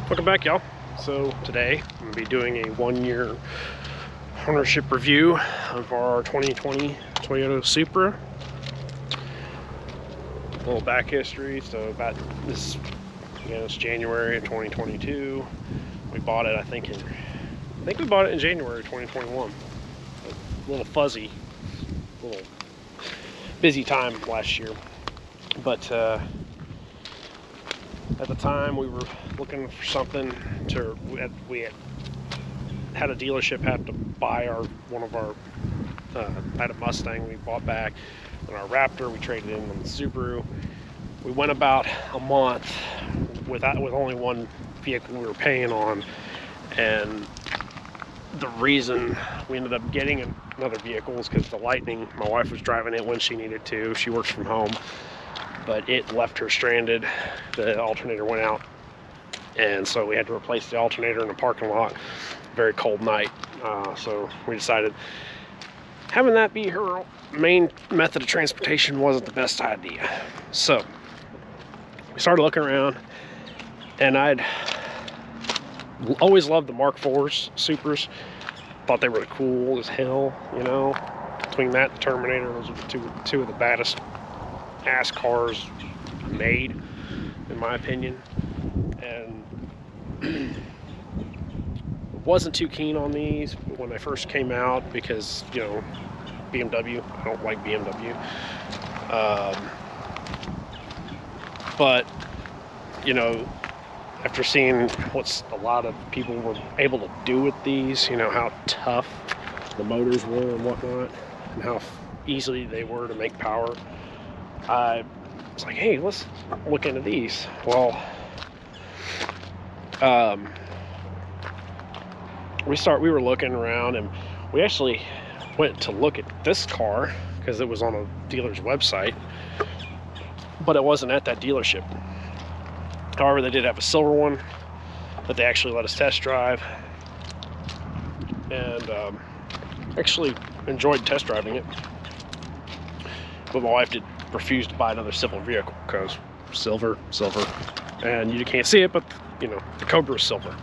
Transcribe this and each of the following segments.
Welcome back, y'all. So today I'm going to be doing a 1-year ownership review of our 2020 Toyota Supra. A little back history. So about this, it's January of 2022. We bought it, I think we bought it in January of 2021. A little fuzzy, a little busy time last year, but at the time we were looking for something to, we had a dealership have to buy I had a Mustang we bought back, and our Raptor we traded in on the Subaru. We went about a month with only one vehicle we were paying on, and the reason we ended up getting another vehicle is because the Lightning, my wife was driving it when she needed to. She works from home, but it left her stranded. The alternator went out, and so we had to replace the alternator in the parking lot. Very cold night, so we decided having that be her main method of transportation wasn't the best idea. So we started looking around, and I'd always loved the Mark IV's Supras. Thought they were cool as hell, you know. Between that and the Terminator, those are two of the baddest ass cars made, in my opinion. And wasn't too keen on these when they first came out because, you know, BMW. I don't like BMW. But, you know, after seeing what a lot of people were able to do with these, you know, how tough the motors were and whatnot, and how easily they were to make power, I was like, hey, let's look into these. Well, we were looking around, and we actually went to look at this car because it was on a dealer's website, but it wasn't at that dealership. However, they did have a silver one that they actually let us test drive, and actually enjoyed test driving it. But my wife did refuse to buy another silver vehicle because silver, and you can't see it, but you know, the Cobra is silver.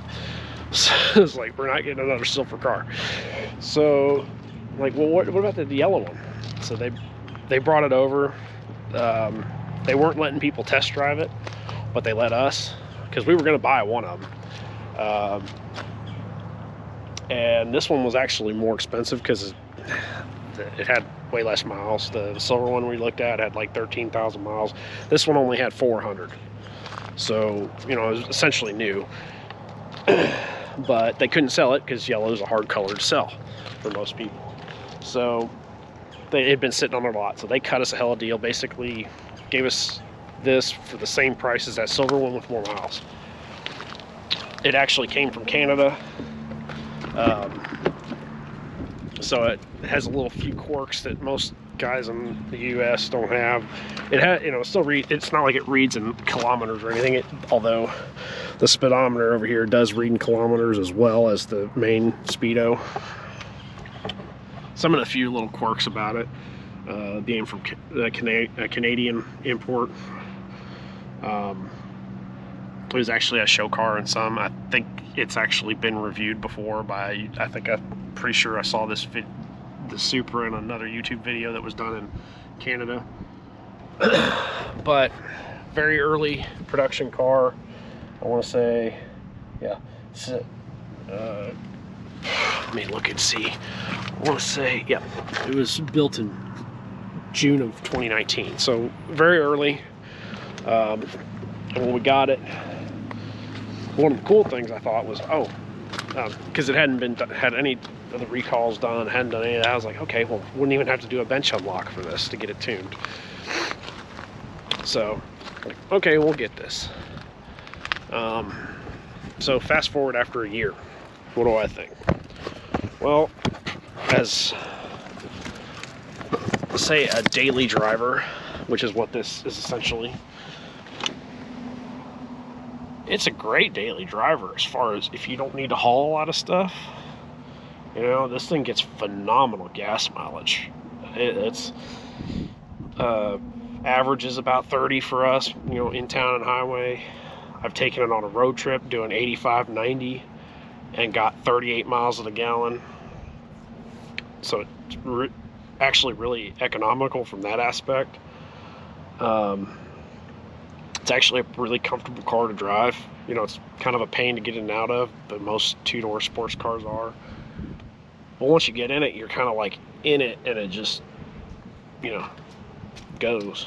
So it's like, we're not getting another silver car. So like, well, what about the yellow one? So they brought it over. They weren't letting people test drive it, but they let us, because we were going to buy one of them. And this one was actually more expensive because it had way less miles. The silver one we looked at had like 13,000 miles. This one only had 400. So, you know, it was essentially new. But they couldn't sell it because yellow is a hard color to sell for most people. So it had been sitting on their lot. So they cut us a hell of a deal. Basically gave us this for the same price as that silver one with more miles. It actually came from Canada. So it has a few quirks that most guys in the US don't have. It had, you know, it's not like it reads in kilometers or anything, although the speedometer over here does read in kilometers as well as the main speedo. Some of the few little quirks about it, being from a Canadian import. It was actually a show car in some. I think it's actually been reviewed before by, I'm pretty sure I saw the Supra in another YouTube video that was done in Canada. But very early production car. I want to say, yeah. Let me look and see. I want to say, yeah, it was built in June of 2019. So very early. And when we got it, one of the cool things I thought was, because it hadn't had any of the recalls done, hadn't done any of that, I was like, okay, well, wouldn't even have to do a bench unlock for this to get it tuned. So, like, okay, we'll get this. So fast forward after a year, what do I think? Well, as, say, a daily driver, which is what this is essentially, it's a great daily driver as far as if you don't need to haul a lot of stuff. You know, this thing gets phenomenal gas mileage. It's average is about 30 for us, you know, in town and highway. I've taken it on a road trip doing 85, 90 and got 38 miles of the gallon. So it's actually really economical from that aspect. It's actually a really comfortable car to drive. You know, it's kind of a pain to get in and out of, but most two-door sports cars are. But once you get in it, you're kind of like in it, and it just, you know, goes.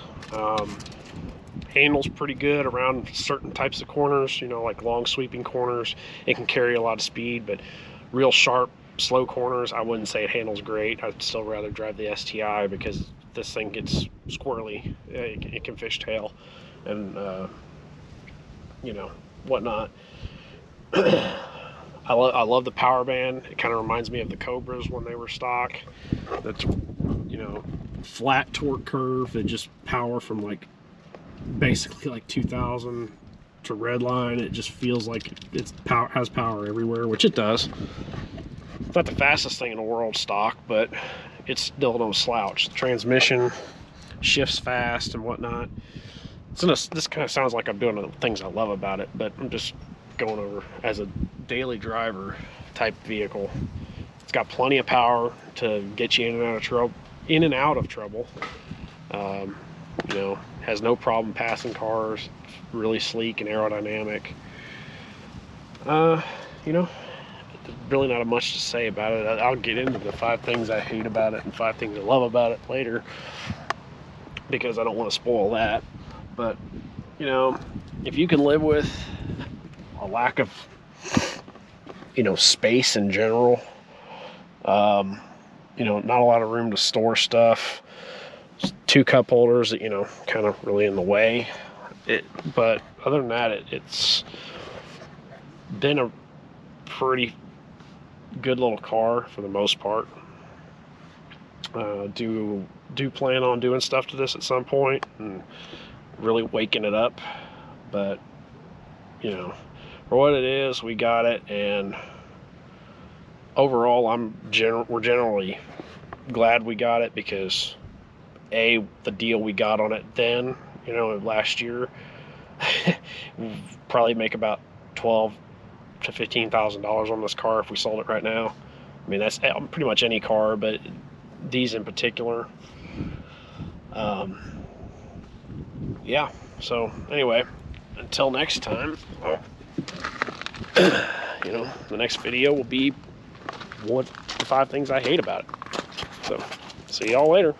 Handles pretty good around certain types of corners, you know, like long sweeping corners. It can carry a lot of speed, but real sharp, slow corners, I wouldn't say it handles great. I'd still rather drive the STI because this thing gets squirrely. It can fishtail and you know, whatnot. I love the power band. It kind of reminds me of the Cobras when they were stock. That's, you know, flat torque curve that just power from like basically like 2000 to red line. It just feels like it's has power everywhere, which it does. It's not the fastest thing in the world stock, but it's still no slouch. The transmission shifts fast and whatnot. This kind of sounds like I'm doing the things I love about it, but I'm just going over as a daily driver type vehicle. It's got plenty of power to get you in and out of trouble. You know, has no problem passing cars. Really sleek and aerodynamic. You know, really not much to say about it. I'll get into the 5 things I hate about it and 5 things I love about it later, because I don't want to spoil that. But, you know, if you can live with a lack of, you know, space in general, you know, not a lot of room to store stuff, 2 cup holders that, you know, kind of really in the way. But other than that, it's been a pretty good little car for the most part. Do plan on doing stuff to this at some point and really waking it up, but you know, for what it is, we got it, and overall we're generally glad we got it, because the deal we got on it then, you know, last year, probably make about $12,000 to $15,000 on this car if we sold it right now. I mean, that's pretty much any car, but these in particular. Yeah, so anyway, until next time, you know, the next video will be the 5 things I hate about it. So, see y'all later.